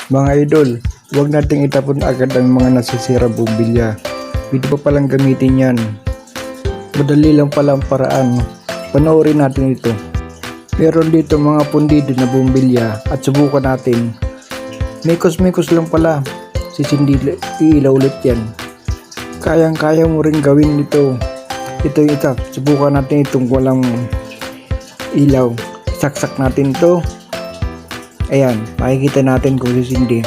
Mga idol, huwag nating itapon agad ang mga nasisira bumbilya. Pwede pa palang gamitin yan. Madali lang pala ang paraan. Panoorin natin ito. Meron dito mga pundido na bumbilya at subukan natin. Mikos-mikos lang pala. Sisindi, iilaw ulit yan. Kayang-kaya mo rin gawin ito. Ito yung isa. Subukan natin itong walang ilaw. Saksak natin ito. Ayan, makikita natin kung sisindi.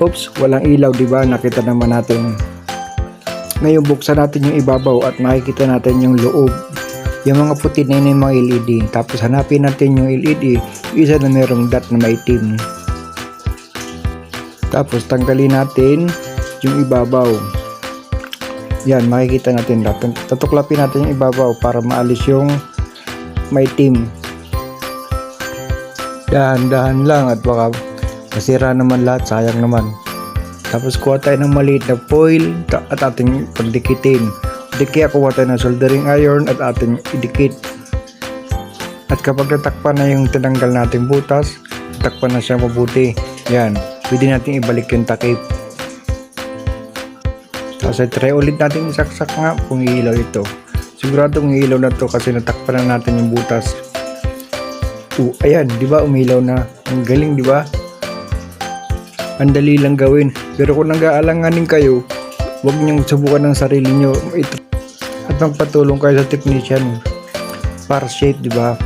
Oops, walang ilaw, diba? Nakita naman natin. Ngayon buksan natin yung ibabaw at makikita natin yung loob. Yung mga puti na yun yung mga LED. Tapos hanapin natin yung LED. Isa na merong dot na maitim. Tapos tanggalin natin yung ibabaw. Yan, makikita natin. Tutuklapin natin yung ibabaw para maalis yung maitim. Dahan-dahan lang at baka masira naman lahat, sayang naman. Tapos kuha tayo ng maliit na foil at ating pagdikitin. Kaya kuha tayo ng soldering iron at ating idikit. At kapag natakpan na yung tinanggal natin butas, takpan na siya mabuti. Yan, pwede natin ibalik yung takip. Tapos try ulit natin isaksak nga kung iilaw ito. Siguradong iilaw na to kasi natakpan na natin yung butas. Ayan, di ba umilaw na? Ang galing, di ba? Ang dali lang gawin. Pero kung nag-aalanganin kayo, huwag niyong subukan ng sarili niyo. At magpatulong kayo sa technician para safe, di ba?